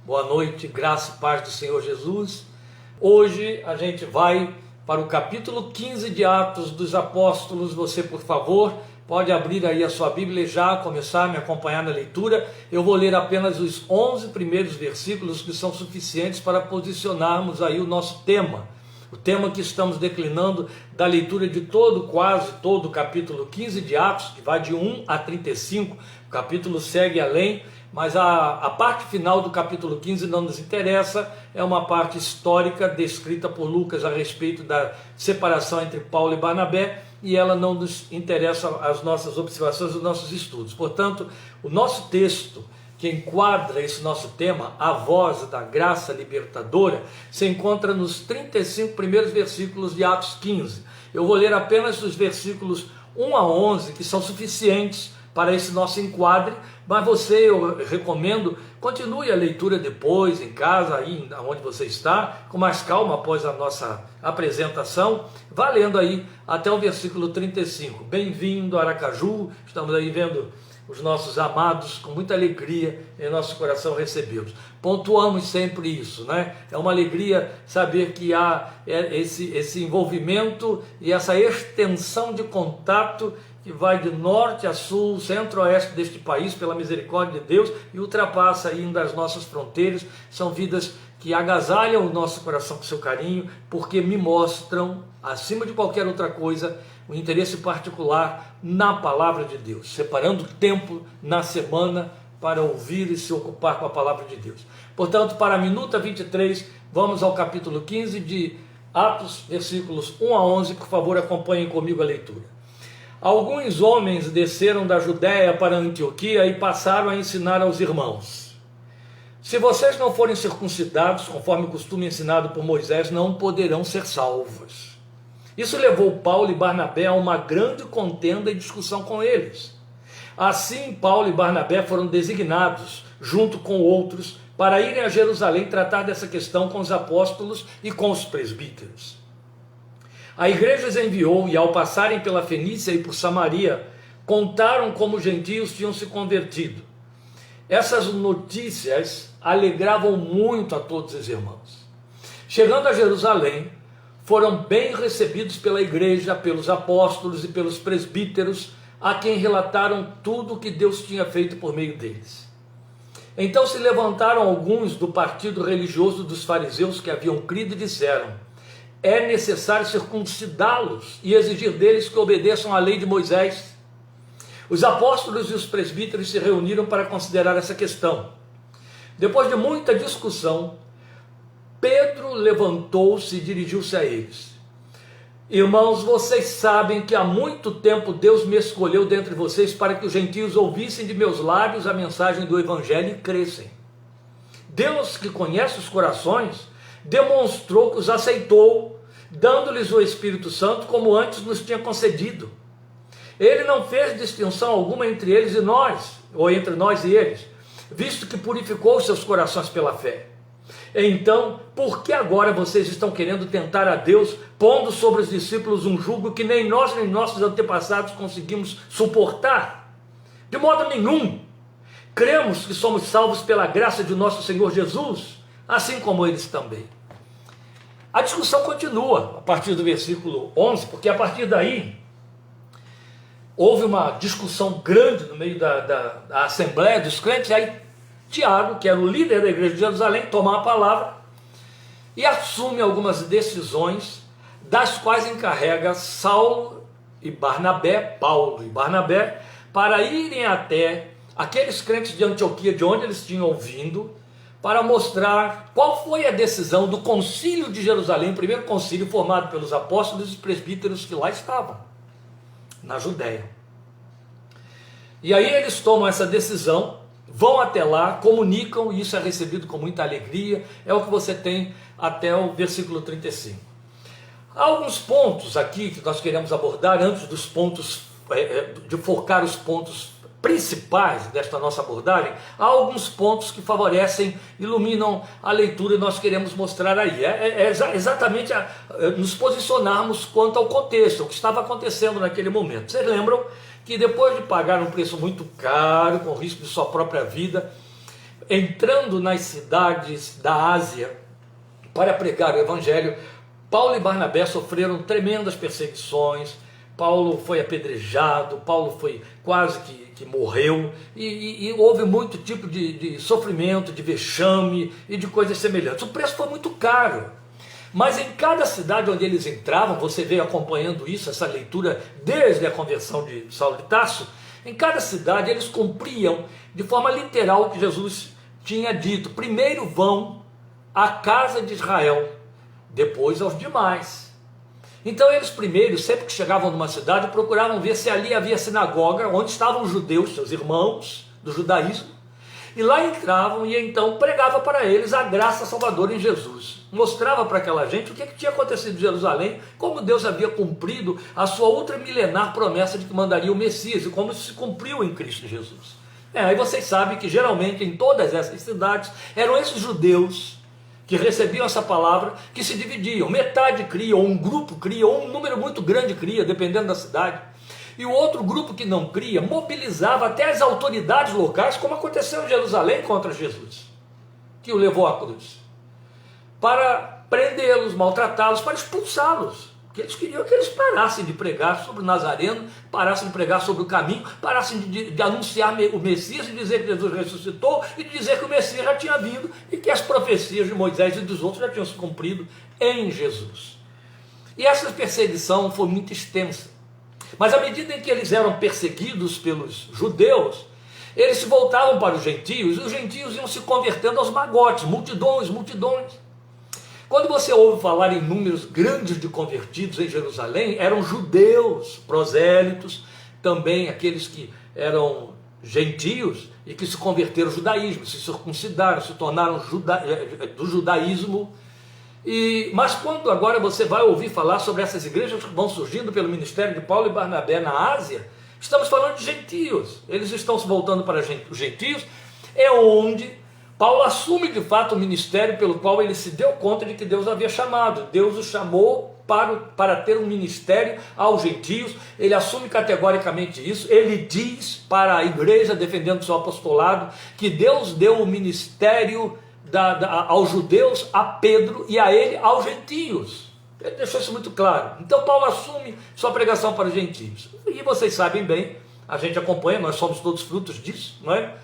Boa noite, graça e paz do Senhor Jesus. Hoje a gente vai para o capítulo 15 de Atos dos Apóstolos. Você, por favor, pode abrir aí a sua Bíblia e já começar a me acompanhar na leitura. Eu vou ler apenas os 11 primeiros versículos, que são suficientes para posicionarmos aí o nosso tema. O tema que estamos declinando da leitura de quase todo o capítulo 15 de Atos, que vai de 1 a 35, o capítulo segue além, mas a parte final do capítulo 15 não nos interessa, é uma parte histórica descrita por Lucas a respeito da separação entre Paulo e Barnabé, e ela não nos interessa as nossas observações, os nossos estudos. Portanto, o nosso texto que enquadra esse nosso tema, a voz da graça libertadora, se encontra nos 35 primeiros versículos de Atos 15. Eu vou ler apenas os versículos 1 a 11, que são suficientes para esse nosso enquadre, mas eu recomendo, continue a leitura depois, em casa, aí onde você está, com mais calma após a nossa apresentação, vá lendo aí até o versículo 35. Bem-vindo, Aracaju, estamos aí vendo os nossos amados, com muita alegria em nosso coração recebê-los. Pontuamos sempre isso, né? É uma alegria saber que há esse envolvimento e essa extensão de contato que vai de norte a sul, centro-oeste deste país, pela misericórdia de Deus, e ultrapassa ainda as nossas fronteiras. São vidas que agasalham o nosso coração com seu carinho, porque me mostram, acima de qualquer outra coisa, o interesse particular na palavra de Deus, separando tempo na semana para ouvir e se ocupar com a palavra de Deus. Portanto, para a minuta 23, vamos ao capítulo 15 de Atos, versículos 1 a 11, por favor, acompanhem comigo a leitura. Alguns homens desceram da Judéia para Antioquia e passaram a ensinar aos irmãos: se vocês não forem circuncidados, conforme o costume ensinado por Moisés, não poderão ser salvos. Isso levou Paulo e Barnabé a uma grande contenda e discussão com eles. Assim, Paulo e Barnabé foram designados, junto com outros, para irem a Jerusalém tratar dessa questão com os apóstolos e com os presbíteros. A igreja os enviou e, ao passarem pela Fenícia e por Samaria, contaram como os gentios tinham se convertido. Essas notícias alegravam muito a todos os irmãos. Chegando a Jerusalém, foram bem recebidos pela igreja, pelos apóstolos e pelos presbíteros, a quem relataram tudo o que Deus tinha feito por meio deles. Então se levantaram alguns do partido religioso dos fariseus que haviam crido e disseram: é necessário circuncidá-los e exigir deles que obedeçam à lei de Moisés. Os apóstolos e os presbíteros se reuniram para considerar essa questão. Depois de muita discussão, Pedro levantou-se e dirigiu-se a eles: irmãos, vocês sabem que há muito tempo Deus me escolheu dentre vocês para que os gentios ouvissem de meus lábios a mensagem do evangelho e crescem. Deus, que conhece os corações, demonstrou que os aceitou, dando-lhes o Espírito Santo como antes nos tinha concedido. Ele não fez distinção alguma entre eles e nós, ou entre nós e eles, visto que purificou seus corações pela fé. Então, por que agora vocês estão querendo tentar a Deus, pondo sobre os discípulos um jugo que nem nós nem nossos antepassados conseguimos suportar? De modo nenhum. Cremos que somos salvos pela graça de nosso Senhor Jesus, assim como eles também. A discussão continua a partir do versículo 11, porque a partir daí houve uma discussão grande no meio da assembleia dos crentes. Aí Tiago, que era o líder da igreja de Jerusalém, toma a palavra e assume algumas decisões, das quais encarrega Paulo e Barnabé, para irem até aqueles crentes de Antioquia, de onde eles tinham ouvido, para mostrar qual foi a decisão do concílio de Jerusalém, o primeiro concílio formado pelos apóstolos e presbíteros que lá estavam, na Judéia. E aí eles tomam essa decisão, vão até lá, comunicam, e isso é recebido com muita alegria. É o que você tem até o versículo 35. Há alguns pontos aqui que nós queremos abordar, antes dos pontos, de focar os pontos principais desta nossa abordagem. Há alguns pontos que favorecem, iluminam a leitura e nós queremos mostrar aí. Exatamente nos posicionarmos quanto ao contexto, o que estava acontecendo naquele momento. Vocês lembram que depois de pagar um preço muito caro, com risco de sua própria vida, entrando nas cidades da Ásia para pregar o Evangelho, Paulo e Barnabé sofreram tremendas perseguições. Paulo foi apedrejado, Paulo foi quase que morreu, e houve muito tipo de sofrimento, de vexame e de coisas semelhantes. O preço foi muito caro, mas em cada cidade onde eles entravam, você veio acompanhando isso, essa leitura desde a conversão de Saulo de Tarso, em cada cidade eles cumpriam de forma literal o que Jesus tinha dito: primeiro vão à casa de Israel, depois aos demais. Então eles primeiro, sempre que chegavam numa cidade, procuravam ver se ali havia sinagoga, onde estavam os judeus, seus irmãos do judaísmo, e lá entravam e então pregava para eles a graça salvadora em Jesus. Mostrava para aquela gente o que tinha acontecido em Jerusalém, como Deus havia cumprido a sua ultramilenar promessa de que mandaria o Messias, e como isso se cumpriu em Cristo Jesus. Aí vocês sabem que geralmente em todas essas cidades eram esses judeus que recebiam essa palavra, que se dividiam. Metade cria, ou um grupo cria, ou um número muito grande cria, dependendo da cidade. E o outro grupo que não cria, mobilizava até as autoridades locais, como aconteceu em Jerusalém contra Jesus, que o levou à cruz, para prendê-los, maltratá-los, para expulsá-los. Porque eles queriam que eles parassem de pregar sobre o Nazareno, parassem de pregar sobre o caminho, parassem de anunciar o Messias, de dizer que Jesus ressuscitou, e de dizer que o Messias já tinha vindo, e que as profecias de Moisés e dos outros já tinham se cumprido em Jesus. E essa perseguição foi muito extensa. Mas à medida em que eles eram perseguidos pelos judeus, eles se voltavam para os gentios, e os gentios iam se convertendo aos magotes, multidões. Quando você ouve falar em números grandes de convertidos em Jerusalém, eram judeus, prosélitos, também aqueles que eram gentios e que se converteram ao judaísmo, se circuncidaram, se tornaram do judaísmo. Mas quando agora você vai ouvir falar sobre essas igrejas que vão surgindo pelo ministério de Paulo e Barnabé na Ásia, estamos falando de gentios. Eles estão se voltando para os gentios, é onde Paulo assume de fato o ministério pelo qual ele se deu conta de que Deus havia chamado. Deus o chamou para ter um ministério aos gentios. Ele assume categoricamente isso. Ele diz para a igreja, defendendo seu apostolado, que Deus deu o ministério aos judeus, a Pedro, e a ele aos gentios. Ele deixou isso muito claro. Então Paulo assume sua pregação para os gentios. E vocês sabem bem, a gente acompanha, nós somos todos frutos disso, não é?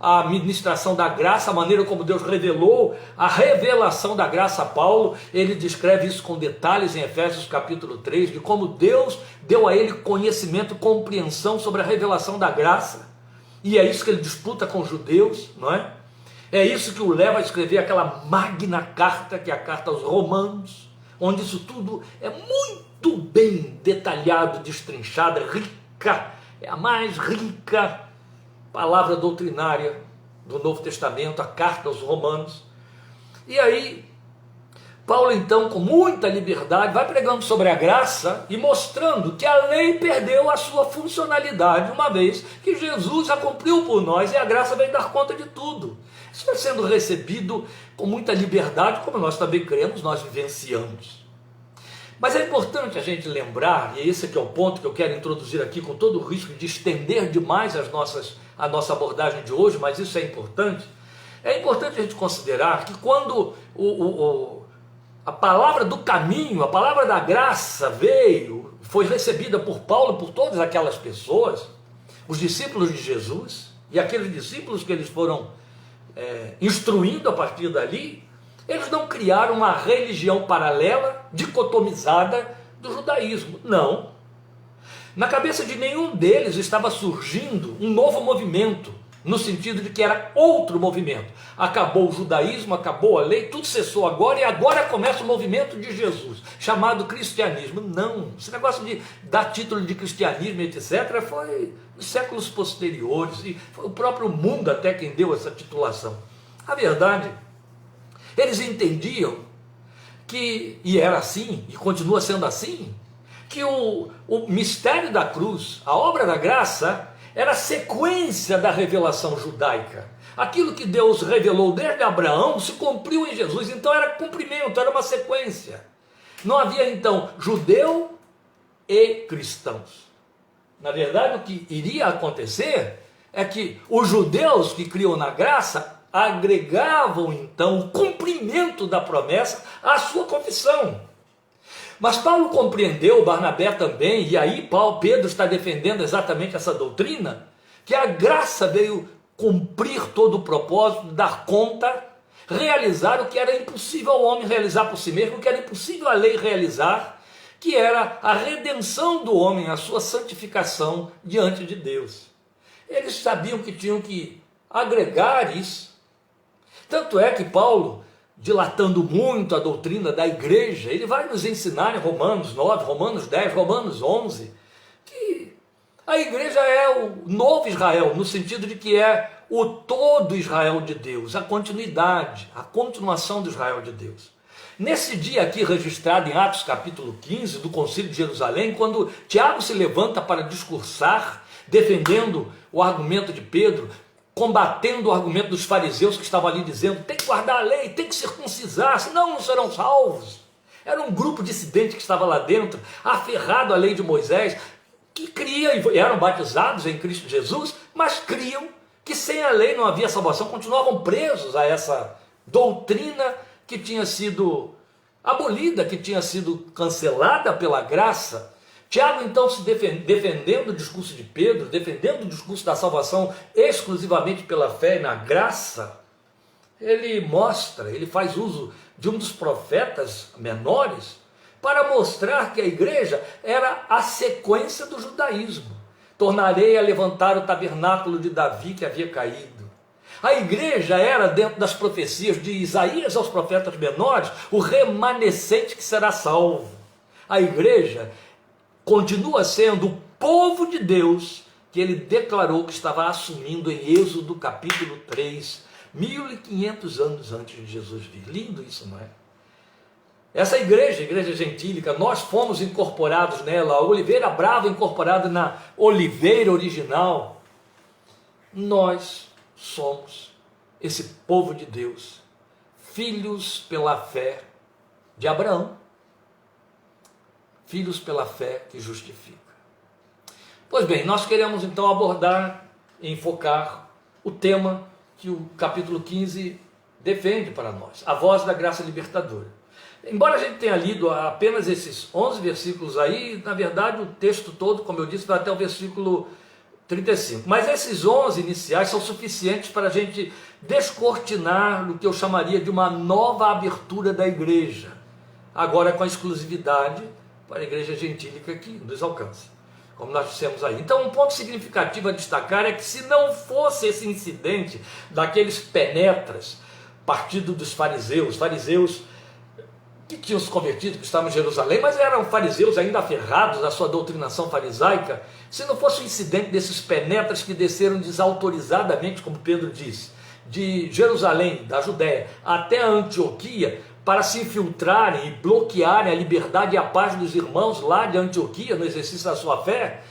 A ministração da graça, a maneira como Deus revelou, a revelação da graça a Paulo. Ele descreve isso com detalhes em Efésios capítulo 3, de como Deus deu a ele conhecimento, compreensão sobre a revelação da graça, e é isso que ele disputa com os judeus, não é? É isso que o leva a escrever aquela magna carta, que é a carta aos Romanos, onde isso tudo é muito bem detalhado, destrinchado, rica, é a mais rica palavra doutrinária do Novo Testamento, a carta aos Romanos. E aí, Paulo então, com muita liberdade, vai pregando sobre a graça e mostrando que a lei perdeu a sua funcionalidade, uma vez que Jesus a cumpriu por nós e a graça veio dar conta de tudo. Isso vai sendo recebido com muita liberdade, como nós também cremos, nós vivenciamos. Mas é importante a gente lembrar, e esse aqui é o ponto que eu quero introduzir aqui, com todo o risco de estender demais a nossa abordagem de hoje, mas isso é importante a gente considerar que quando a palavra do caminho, a palavra da graça foi recebida por Paulo, por todas aquelas pessoas, os discípulos de Jesus, e aqueles discípulos que eles foram instruindo a partir dali, eles não criaram uma religião paralela, dicotomizada do judaísmo. Não. Na cabeça de nenhum deles estava surgindo um novo movimento, no sentido de que era outro movimento. Acabou o judaísmo, acabou a lei, tudo cessou agora, e agora começa o movimento de Jesus, chamado cristianismo. Não, esse negócio de dar título de cristianismo, etc., foi nos séculos posteriores, e foi o próprio mundo até quem deu essa titulação. A verdade, eles entendiam que, e era assim, e continua sendo assim, que o mistério da cruz, a obra da graça, era a sequência da revelação judaica. Aquilo que Deus revelou desde Abraão se cumpriu em Jesus, então era cumprimento, era uma sequência. Não havia então judeu e cristãos. Na verdade, o que iria acontecer é que os judeus que criam na graça agregavam então o cumprimento da promessa à sua confissão. Mas Paulo compreendeu, Barnabé também, e aí Pedro está defendendo exatamente essa doutrina, que a graça veio cumprir todo o propósito, dar conta, realizar o que era impossível ao homem realizar por si mesmo, o que era impossível à lei realizar, que era a redenção do homem, a sua santificação diante de Deus. Eles sabiam que tinham que agregar isso. Tanto é que Paulo, dilatando muito a doutrina da igreja, ele vai nos ensinar em Romanos 9, Romanos 10, Romanos 11, que a igreja é o novo Israel, no sentido de que é o todo Israel de Deus, a continuidade, a continuação do Israel de Deus. Nesse dia aqui registrado em Atos capítulo 15 do Concílio de Jerusalém, quando Tiago se levanta para discursar, defendendo o argumento de Pedro, combatendo o argumento dos fariseus que estavam ali dizendo: tem que guardar a lei, tem que circuncidar, senão não serão salvos. Era um grupo dissidente que estava lá dentro, aferrado à lei de Moisés, que cria e eram batizados em Cristo Jesus, mas criam que sem a lei não havia salvação, continuavam presos a essa doutrina que tinha sido abolida, que tinha sido cancelada pela graça. Tiago então se defendendo o discurso de Pedro, defendendo o discurso da salvação exclusivamente pela fé e na graça, ele mostra, ele faz uso de um dos profetas menores para mostrar que a igreja era a sequência do judaísmo. Tornarei a levantar o tabernáculo de Davi que havia caído. A igreja era, dentro das profecias de Isaías aos profetas menores, o remanescente que será salvo. A igreja continua sendo o povo de Deus que ele declarou que estava assumindo em Êxodo capítulo 3, 1500 anos antes de Jesus vir. Lindo isso, não é? Essa igreja, a igreja gentílica, nós fomos incorporados nela, a oliveira brava incorporada na oliveira original. Nós somos esse povo de Deus, filhos pela fé de Abraão, filhos pela fé que justifica. Pois bem, nós queremos então abordar e enfocar o tema que o capítulo 15 defende para nós, a voz da graça libertadora. Embora a gente tenha lido apenas esses 11 versículos aí, na verdade o texto todo, como eu disse, vai até o versículo 35. Mas esses 11 iniciais são suficientes para a gente descortinar o que eu chamaria de uma nova abertura da igreja, agora com a exclusividade para a igreja gentílica que nos alcança, como nós dissemos aí. Então um ponto significativo a destacar é que se não fosse esse incidente daqueles penetras, partido dos fariseus que tinham se convertido, que estavam em Jerusalém, mas eram fariseus ainda aferrados à sua doutrinação farisaica, se não fosse o incidente desses penetras que desceram desautorizadamente, como Pedro disse, de Jerusalém, da Judéia, até a Antioquia, para se infiltrarem e bloquearem a liberdade e a paz dos irmãos lá de Antioquia, no exercício da sua fé,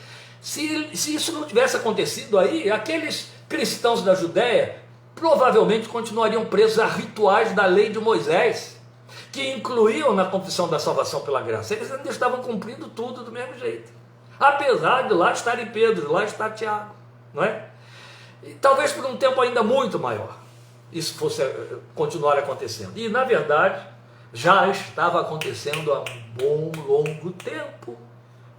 se isso não tivesse acontecido aí, aqueles cristãos da Judéia provavelmente continuariam presos a rituais da lei de Moisés, que incluíam na confissão da salvação pela graça. Eles ainda estavam cumprindo tudo do mesmo jeito, apesar de lá estar em Pedro, lá está Tiago, não é? E talvez por um tempo ainda muito maior isso fosse continuar acontecendo. E na verdade já estava acontecendo há um bom longo tempo,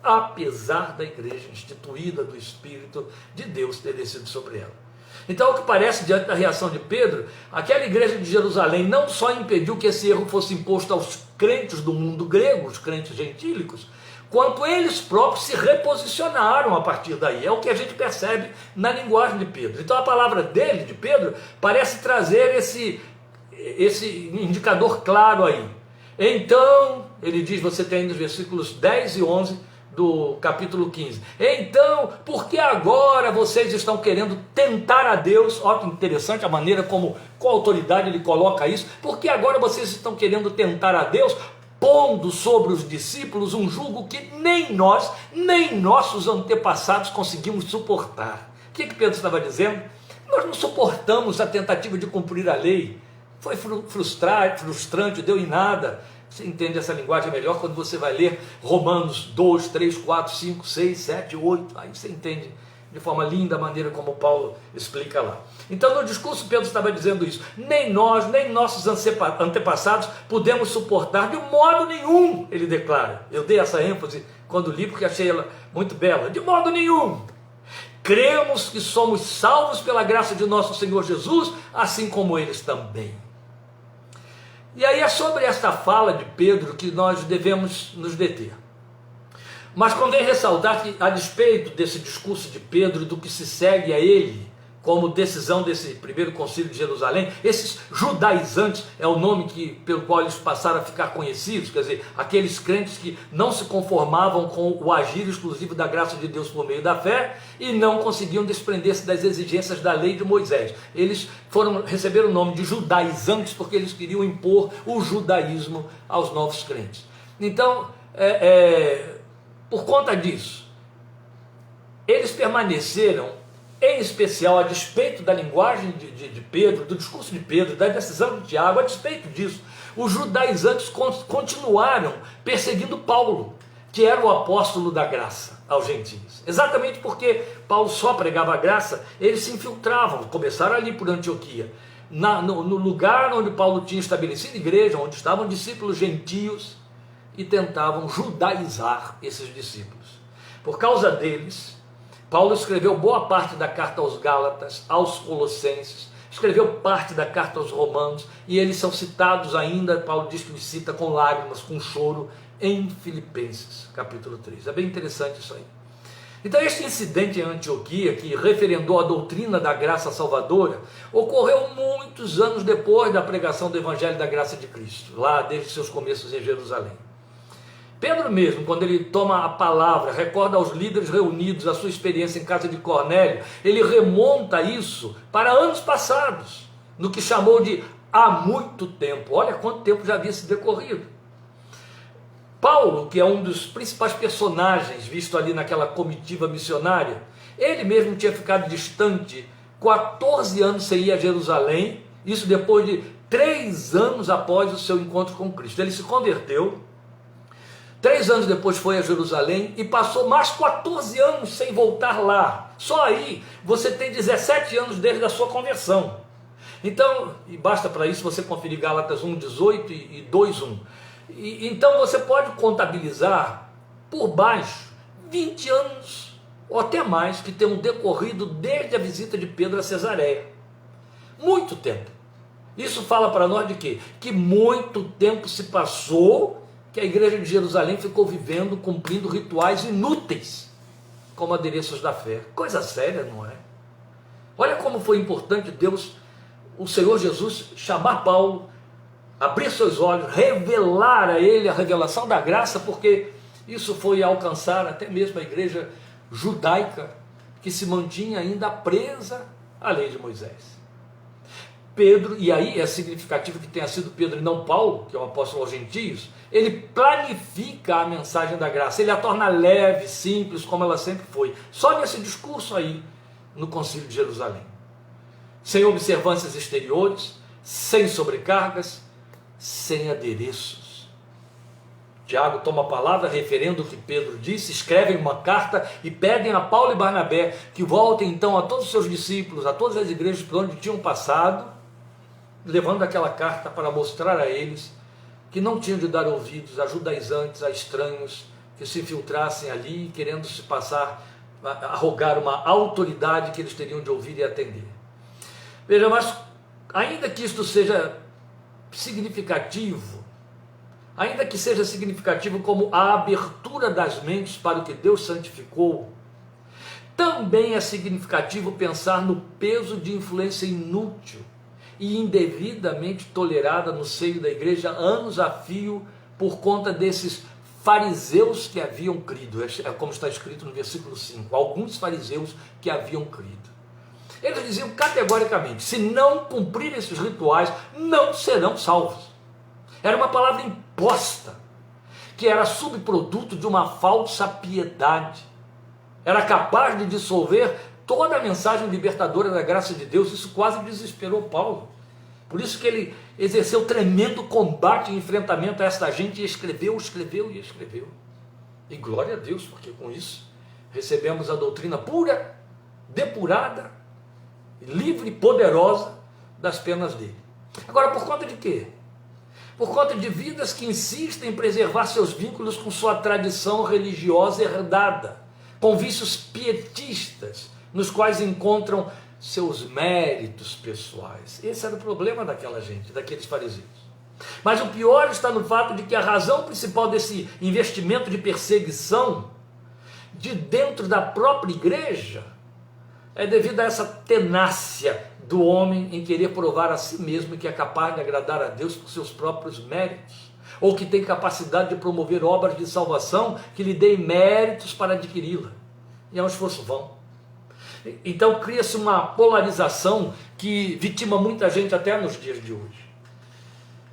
apesar da igreja instituída do Espírito de Deus ter descido sobre ela. Então, o que parece, diante da reação de Pedro, aquela igreja de Jerusalém não só impediu que esse erro fosse imposto aos crentes do mundo grego, os crentes gentílicos, quanto eles próprios se reposicionaram a partir daí. É o que a gente percebe na linguagem de Pedro. Então a palavra dele, de Pedro, parece trazer esse indicador claro aí. Então, ele diz, você tem nos versículos 10 e 11 do capítulo 15. Então, por que agora vocês estão querendo tentar a Deus? Olha que interessante a maneira como, com autoridade ele coloca isso. Por que agora vocês estão querendo tentar a Deus, pondo sobre os discípulos um jugo que nem nós, nem nossos antepassados conseguimos suportar? O que Pedro estava dizendo? Nós não suportamos a tentativa de cumprir a lei. Foi frustrante, deu em nada. Você entende essa linguagem melhor quando você vai ler Romanos 2, 3, 4, 5, 6, 7, 8. Aí você entende de forma linda a maneira como Paulo explica lá. Então no discurso Pedro estava dizendo isso, nem nós, nem nossos antepassados pudemos suportar de modo nenhum, ele declara. Eu dei essa ênfase quando li porque achei ela muito bela, de modo nenhum. Cremos que somos salvos pela graça de nosso Senhor Jesus, assim como eles também. E aí é sobre esta fala de Pedro que nós devemos nos deter. Mas convém ressaltar que, a despeito desse discurso de Pedro, do que se segue a ele, como decisão desse primeiro concílio de Jerusalém, esses judaizantes é o nome pelo qual eles passaram a ficar conhecidos, quer dizer, aqueles crentes que não se conformavam com o agir exclusivo da graça de Deus por meio da fé e não conseguiam desprender-se das exigências da lei de Moisés. Eles receberam o nome de judaizantes porque eles queriam impor o judaísmo aos novos crentes. Então, por conta disso, eles permaneceram, em especial a despeito da linguagem de Pedro, do discurso de Pedro, da decisão de Tiago, a despeito disso, os judaizantes continuaram perseguindo Paulo, que era o apóstolo da graça aos gentios. Exatamente porque Paulo só pregava a graça, eles se infiltravam, começaram ali por Antioquia, no lugar onde Paulo tinha estabelecido igreja, onde estavam discípulos gentios, e tentavam judaizar esses discípulos. Por causa deles, Paulo escreveu boa parte da carta aos Gálatas, aos Colossenses, escreveu parte da carta aos Romanos, e eles são citados ainda, Paulo diz que os cita com lágrimas, com choro, em Filipenses, capítulo 3. É bem interessante isso aí. Então este incidente em Antioquia, que referendou a doutrina da graça salvadora, ocorreu muitos anos depois da pregação do Evangelho da Graça de Cristo, lá desde seus começos em Jerusalém. Pedro mesmo, quando ele toma a palavra, recorda aos líderes reunidos a sua experiência em casa de Cornélio, ele remonta isso para anos passados, no que chamou de há muito tempo. Olha quanto tempo já havia se decorrido. Paulo, que é um dos principais personagens visto ali naquela comitiva missionária, ele mesmo tinha ficado distante 14 anos sem ir a Jerusalém, isso depois de 3 anos após o seu encontro com Cristo. Ele se converteu, 3 anos depois foi a Jerusalém e passou mais 14 anos sem voltar lá. Só aí você tem 17 anos desde a sua conversão. Então, e basta para isso você conferir Gálatas 1:18 e 2:1. Então você pode contabilizar por baixo 20 anos ou até mais que tenham decorrido desde a visita de Pedro a Cesareia. Muito tempo. Isso fala para nós de quê? Que muito tempo se passou, que a igreja de Jerusalém ficou vivendo, cumprindo rituais inúteis, como adereços da fé. Coisa séria, não é? Olha como foi importante Deus, o Senhor Jesus, chamar Paulo, abrir seus olhos, revelar a ele a revelação da graça, porque isso foi alcançar até mesmo a igreja judaica, que se mantinha ainda presa à lei de Moisés. Pedro, e aí é significativo que tenha sido Pedro e não Paulo, que é o apóstolo aos gentios, ele planifica a mensagem da graça, ele a torna leve, simples, como ela sempre foi, só nesse discurso aí, no concílio de Jerusalém, sem observâncias exteriores, sem sobrecargas, sem adereços. Tiago toma a palavra, referendo o que Pedro disse, escrevem uma carta e pedem a Paulo e Barnabé que voltem então a todos os seus discípulos, a todas as igrejas por onde tinham passado, levando aquela carta para mostrar a eles que não tinham de dar ouvidos a judaizantes, a estranhos que se infiltrassem ali, querendo se passar, arrogar uma autoridade que eles teriam de ouvir e atender. Veja, mas ainda que isto seja significativo, ainda que seja significativo como a abertura das mentes para o que Deus santificou, também é significativo pensar no peso de influência inútil e indevidamente tolerada no seio da igreja anos a fio por conta desses fariseus que haviam crido. É como está escrito no versículo 5, alguns fariseus que haviam crido. Eles diziam categoricamente, se não cumprirem esses rituais, não serão salvos. Era uma palavra imposta, que era subproduto de uma falsa piedade. Era capaz de dissolver toda a mensagem libertadora da graça de Deus. Isso quase desesperou Paulo. Por isso que ele exerceu tremendo combate e enfrentamento a esta gente e escreveu. E glória a Deus, porque com isso recebemos a doutrina pura depurada, livre e poderosa das penas dele. Agora, por conta de quê? Por conta de vidas que insistem em preservar seus vínculos com sua tradição religiosa herdada, com vícios pietistas, nos quais encontram seus méritos pessoais. Esse era o problema daquela gente, daqueles fariseus. Mas o pior está no fato de que a razão principal desse investimento de perseguição de dentro da própria igreja é devido a essa tenácia do homem em querer provar a si mesmo que é capaz de agradar a Deus por seus próprios méritos, ou que tem capacidade de promover obras de salvação que lhe deem méritos para adquiri-la. E é um esforço vão. Então cria-se uma polarização que vitima muita gente até nos dias de hoje.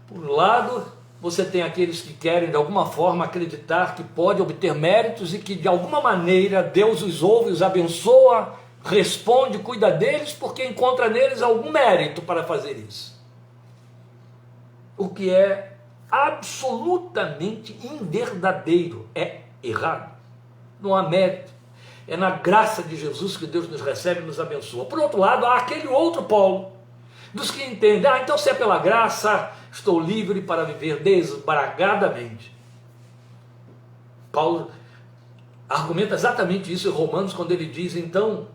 Por um lado, você tem aqueles que querem de alguma forma acreditar que pode obter méritos e que de alguma maneira Deus os ouve, os abençoa, responde, cuida deles, porque encontra neles algum mérito para fazer isso. O que é absolutamente inverdadeiro, é errado. Não há mérito. É na graça de Jesus que Deus nos recebe e nos abençoa. Por outro lado, há aquele outro polo dos que entendem, então se é pela graça, estou livre para viver desbragadamente. Paulo argumenta exatamente isso em Romanos, quando ele diz, então,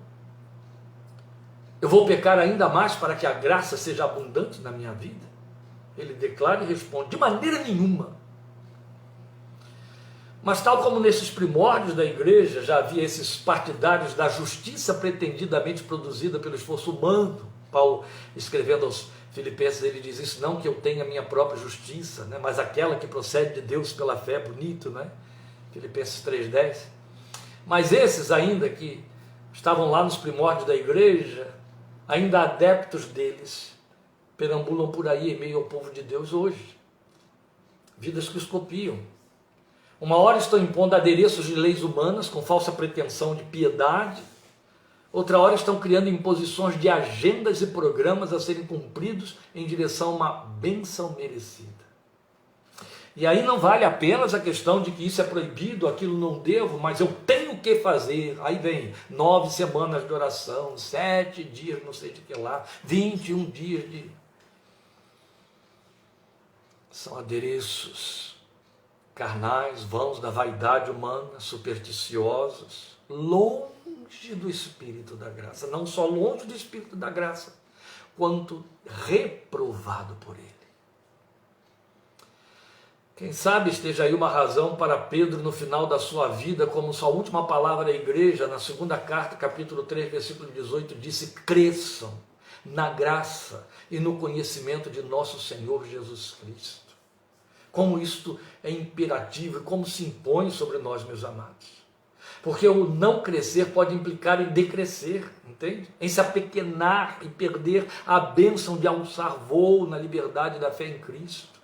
eu vou pecar ainda mais para que a graça seja abundante na minha vida? Ele declara e responde, de maneira nenhuma. Mas tal como nesses primórdios da igreja já havia esses partidários da justiça pretendidamente produzida pelo esforço humano, Paulo escrevendo aos Filipenses, ele diz isso, não que eu tenha a minha própria justiça, né, mas aquela que procede de Deus pela fé, bonito, né? Filipenses 3,10. Mas esses ainda que estavam lá nos primórdios da igreja, ainda adeptos deles, perambulam por aí em meio ao povo de Deus hoje. Vidas que os copiam. Uma hora estão impondo adereços de leis humanas com falsa pretensão de piedade, outra hora estão criando imposições de agendas e programas a serem cumpridos em direção a uma bênção merecida. E aí não vale apenas a questão de que isso é proibido, aquilo não devo, mas eu tenho que fazer. Aí vem 9 semanas de oração, 7 dias, não sei de que lá, 21 dias de... São adereços carnais, vãos da vaidade humana, supersticiosos, longe do Espírito da graça, não só longe do Espírito da graça, quanto reprovado por ele. Quem sabe esteja aí uma razão para Pedro, no final da sua vida, como sua última palavra à igreja, na segunda carta, capítulo 3, versículo 18, disse, cresçam na graça e no conhecimento de nosso Senhor Jesus Cristo. Como isto é imperativo e como se impõe sobre nós, meus amados. Porque o não crescer pode implicar em decrescer, entende? Em se apequenar e perder a bênção de alçar voo na liberdade da fé em Cristo,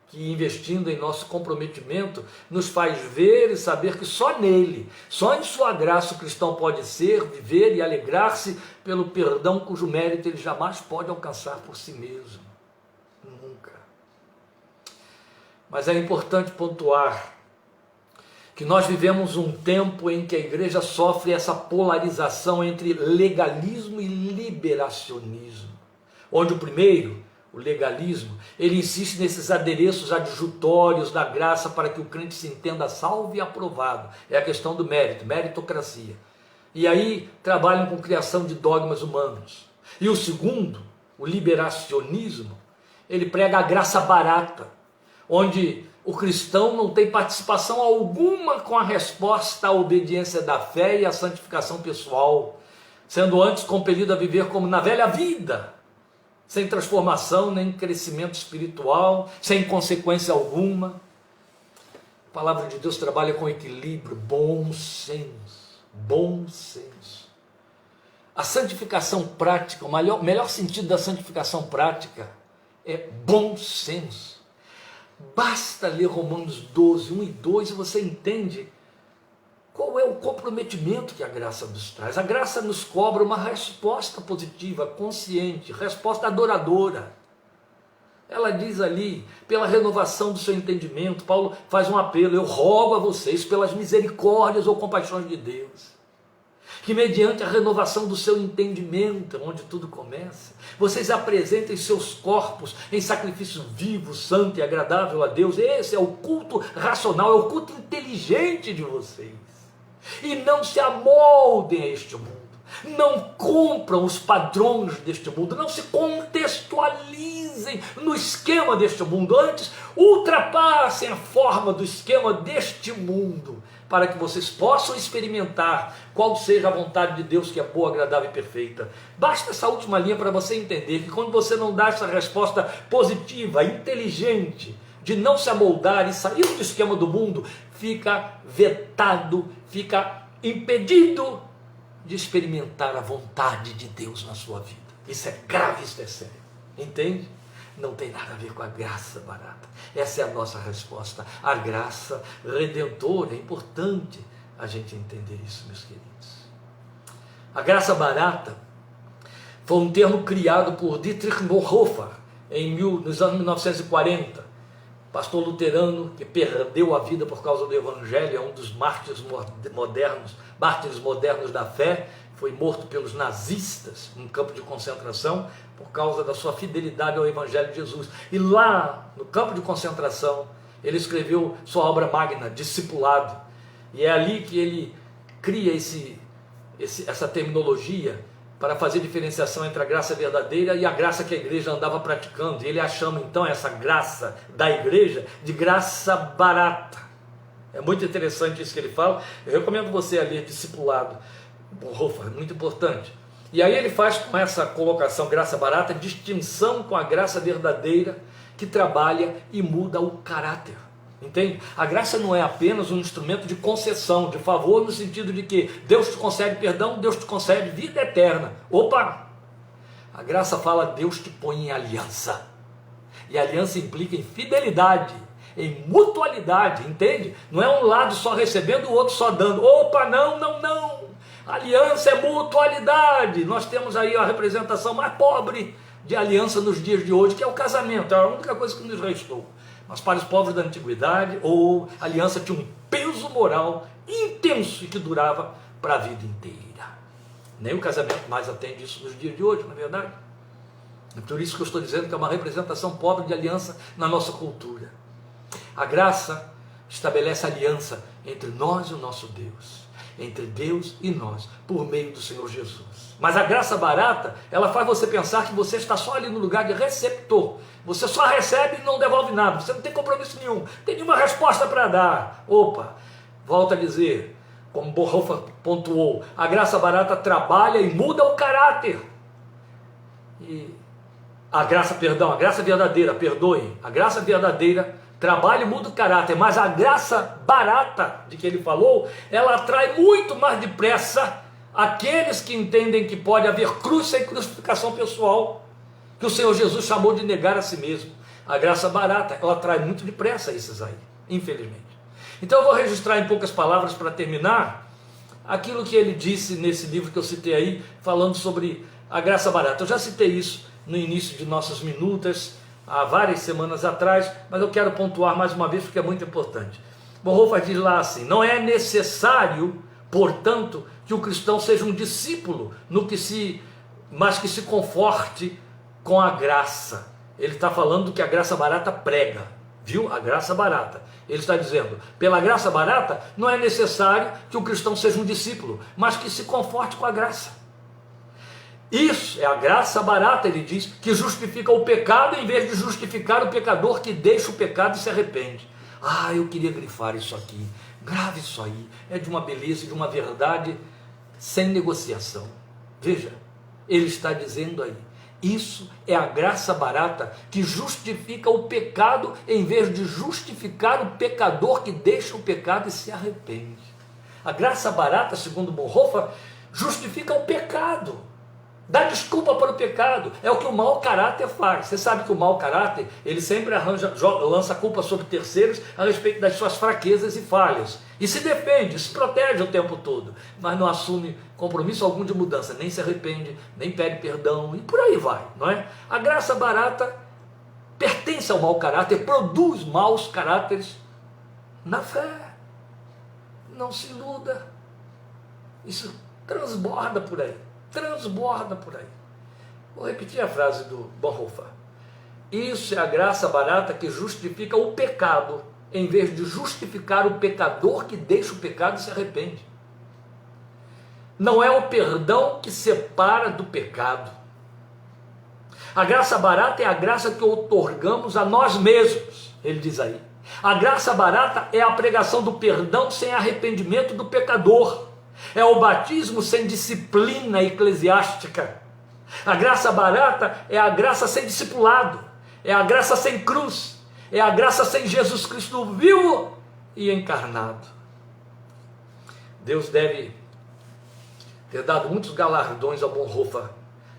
que investindo em nosso comprometimento, nos faz ver e saber que só nele, só em sua graça o cristão pode ser, viver e alegrar-se pelo perdão cujo mérito ele jamais pode alcançar por si mesmo. Nunca. Mas é importante pontuar que nós vivemos um tempo em que a igreja sofre essa polarização entre legalismo e liberacionismo, onde o primeiro, o legalismo, ele insiste nesses adereços adjutórios da graça para que o crente se entenda salvo e aprovado. É a questão do mérito, meritocracia. E aí trabalham com criação de dogmas humanos. E o segundo, o liberacionismo, ele prega a graça barata, onde o cristão não tem participação alguma com a resposta à obediência da fé e à santificação pessoal, sendo antes compelido a viver como na velha vida, sem transformação nem crescimento espiritual, sem consequência alguma. A palavra de Deus trabalha com equilíbrio, bom senso, bom senso. A santificação prática, o melhor sentido da santificação prática é bom senso. Basta ler Romanos 12, 1 e 2 e você entende qual é o comprometimento que a graça nos traz. A graça nos cobra uma resposta positiva, consciente, resposta adoradora. Ela diz ali, pela renovação do seu entendimento, Paulo faz um apelo, eu rogo a vocês pelas misericórdias ou compaixões de Deus, que mediante a renovação do seu entendimento, onde tudo começa, vocês apresentem seus corpos em sacrifício vivo, santo e agradável a Deus. Esse é o culto racional, é o culto inteligente de vocês. E não se amoldem a este mundo, não cumpram os padrões deste mundo, não se contextualizem no esquema deste mundo, antes ultrapassem a forma do esquema deste mundo, para que vocês possam experimentar qual seja a vontade de Deus, que é boa, agradável e perfeita. Basta essa última linha para você entender que quando você não dá essa resposta positiva, inteligente, de não se amoldar e sair do esquema do mundo, fica vetado, fica impedido de experimentar a vontade de Deus na sua vida. Isso é grave, isso é sério. Entende? Não tem nada a ver com a graça barata. Essa é a nossa resposta. A graça redentora. É importante a gente entender isso, meus queridos. A graça barata foi um termo criado por Dietrich Bonhoeffer nos anos 1940. Pastor luterano que perdeu a vida por causa do Evangelho, é um dos mártires modernos da fé, foi morto pelos nazistas num campo de concentração por causa da sua fidelidade ao Evangelho de Jesus. E lá no campo de concentração ele escreveu sua obra magna, Discipulado, e é ali que ele cria essa terminologia para fazer diferenciação entre a graça verdadeira e a graça que a igreja andava praticando. E ele a chama então, essa graça da igreja, de graça barata. É muito interessante isso que ele fala. Eu recomendo você a ler Discipulado, Bonhoeffer, é muito importante. E aí ele faz com essa colocação, graça barata, distinção com a graça verdadeira, que trabalha e muda o caráter. Entende? A graça não é apenas um instrumento de concessão, de favor, no sentido de que Deus te concede perdão, Deus te concede vida eterna. Opa! A graça fala, Deus te põe em aliança. E a aliança implica em fidelidade, em mutualidade, entende? Não é um lado só recebendo, o outro só dando. Opa, não, não, não! Aliança é mutualidade. Nós temos aí a representação mais pobre de aliança nos dias de hoje, que é o casamento. É a única coisa que nos restou. Mas para os povos da antiguidade, a aliança tinha um peso moral intenso e que durava para a vida inteira. Nem o casamento mais atende isso nos dias de hoje, não é verdade? É por isso que eu estou dizendo que é uma representação pobre de aliança na nossa cultura. A graça estabelece aliança entre nós e o nosso Deus, entre Deus e nós, por meio do Senhor Jesus. Mas a graça barata, ela faz você pensar que você está só ali no lugar de receptor. Você só recebe e não devolve nada. Você não tem compromisso nenhum, não tem nenhuma resposta para dar. Opa, volto a dizer, como Bonhoeffer pontuou, a graça barata trabalha e muda o caráter. E a graça verdadeira, perdoem, a graça verdadeira trabalha e muda o caráter, mas a graça barata de que ele falou, ela atrai muito mais depressa aqueles que entendem que pode haver cruz sem crucificação pessoal, que o Senhor Jesus chamou de negar a si mesmo. A graça barata, ela atrai muito depressa esses aí, infelizmente. Então eu vou registrar em poucas palavras para terminar aquilo que ele disse nesse livro que eu citei aí, falando sobre a graça barata. Eu já citei isso no início de nossas minutas, há várias semanas atrás, mas eu quero pontuar mais uma vez porque é muito importante. Bonhoeffer diz lá assim: não é necessário, portanto, que o cristão seja um discípulo mas que se conforte com a graça. Ele está falando do que a graça barata prega, viu? A graça barata. Ele está dizendo, pela graça barata, não é necessário que o cristão seja um discípulo, mas que se conforte com a graça. Isso é a graça barata, ele diz, que justifica o pecado em vez de justificar o pecador que deixa o pecado e se arrepende. Ah, eu queria grifar isso aqui. Grave isso aí. É de uma beleza e de uma verdade sem negociação. Veja, ele está dizendo aí, isso é a graça barata que justifica o pecado em vez de justificar o pecador que deixa o pecado e se arrepende. A graça barata, segundo Bonhoeffer, justifica o pecado, dá desculpa para o pecado. É o que o mau caráter faz. Você sabe que o mau caráter, ele sempre lança culpa sobre terceiros a respeito das suas fraquezas e falhas, e se defende, se protege o tempo todo, mas não assume compromisso algum de mudança, nem se arrepende, nem pede perdão, e por aí vai, não é? A graça barata pertence ao mau caráter, produz maus caráteres na fé. Não se iluda. Isso transborda por aí, transborda por aí. Vou repetir a frase do Bonhoeffer. Isso é a graça barata que justifica o pecado, em vez de justificar o pecador que deixa o pecado e se arrepende. Não é o perdão que separa do pecado. A graça barata é a graça que outorgamos a nós mesmos, ele diz aí. A graça barata é a pregação do perdão sem arrependimento do pecador. É o batismo sem disciplina eclesiástica. A graça barata é a graça sem discipulado. É a graça sem cruz. É a graça sem Jesus Cristo vivo e encarnado. Deus deve ter dado muitos galardões ao Bonhoeffer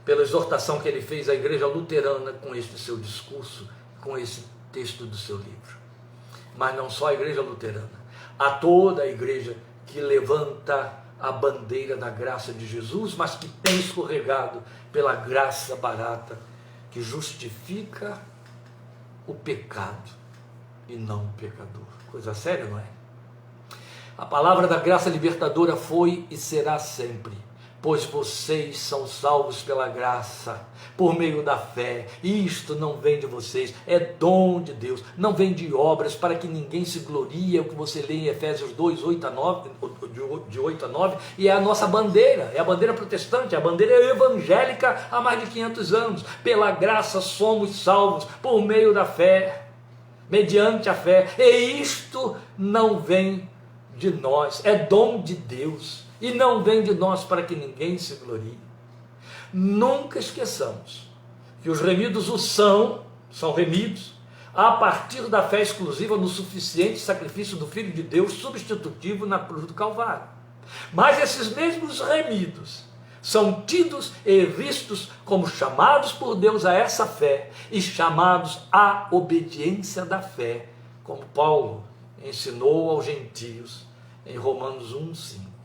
pela exortação que ele fez à igreja luterana com este seu discurso, com esse texto do seu livro. Mas não só a igreja luterana, a toda a igreja que levanta a bandeira da graça de Jesus, mas que tem escorregado pela graça barata, que justifica o pecado e não o pecador. Coisa séria, não é? A palavra da graça libertadora foi e será sempre: pois vocês são salvos pela graça, por meio da fé. Isto não vem de vocês, é dom de Deus, não vem de obras, para que ninguém se glorie. É o que você lê em Efésios 2, 8 a 9, de 8 a 9, e é a nossa bandeira, é a bandeira protestante, é a bandeira evangélica há mais de 500 anos. Pela graça somos salvos, por meio da fé, mediante a fé, e isto não vem de nós, é dom de Deus, e não vem de nós para que ninguém se glorie. Nunca esqueçamos que os remidos são remidos a partir da fé exclusiva no suficiente sacrifício do Filho de Deus substitutivo na cruz do Calvário. Mas esses mesmos remidos são tidos e vistos como chamados por Deus a essa fé e chamados à obediência da fé, como Paulo ensinou aos gentios em Romanos 1:5.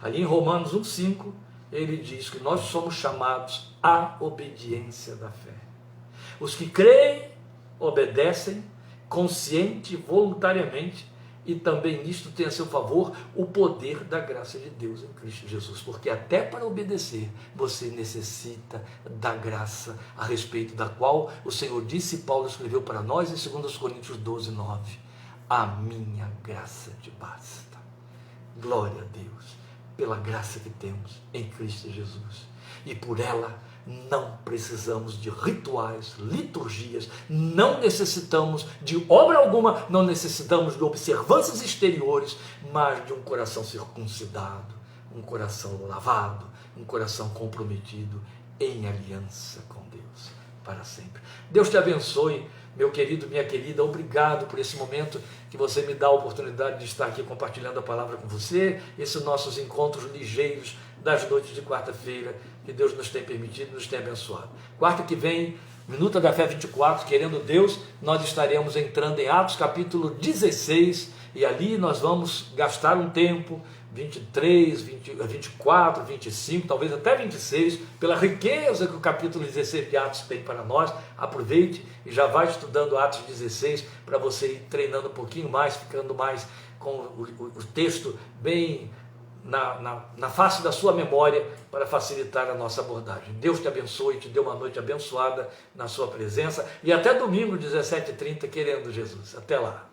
Ali em Romanos 1:5, ele diz que nós somos chamados à obediência da fé. Os que creem, obedecem, consciente, voluntariamente, e também nisto tem a seu favor o poder da graça de Deus em Cristo Jesus, porque até para obedecer você necessita da graça, a respeito da qual o Senhor disse, e Paulo escreveu para nós em 2 Coríntios 12:9, a minha graça te basta. Glória a Deus, pela graça que temos em Cristo Jesus, e por ela não precisamos de rituais, liturgias, não necessitamos de obra alguma, não necessitamos de observâncias exteriores, mas de um coração circuncidado, um coração lavado, um coração comprometido em aliança com Deus para sempre. Deus te abençoe, meu querido, minha querida, obrigado por esse momento que você me dá a oportunidade de estar aqui compartilhando a palavra com você, esses nossos encontros ligeiros das noites de quarta-feira, que Deus nos tem permitido, nos tem abençoado. Quarta que vem, Minuta da Fé 24, querendo Deus, nós estaremos entrando em Atos capítulo 16, e ali nós vamos gastar um tempo, 23, 24, 25, talvez até 26, pela riqueza que o capítulo 16 de Atos tem para nós. Aproveite e já vai estudando Atos 16 para você ir treinando um pouquinho mais, ficando mais com o texto bem na face da sua memória, para facilitar a nossa abordagem. Deus te abençoe, te dê uma noite abençoada na sua presença, e até domingo 17h30, querendo Jesus. Até lá.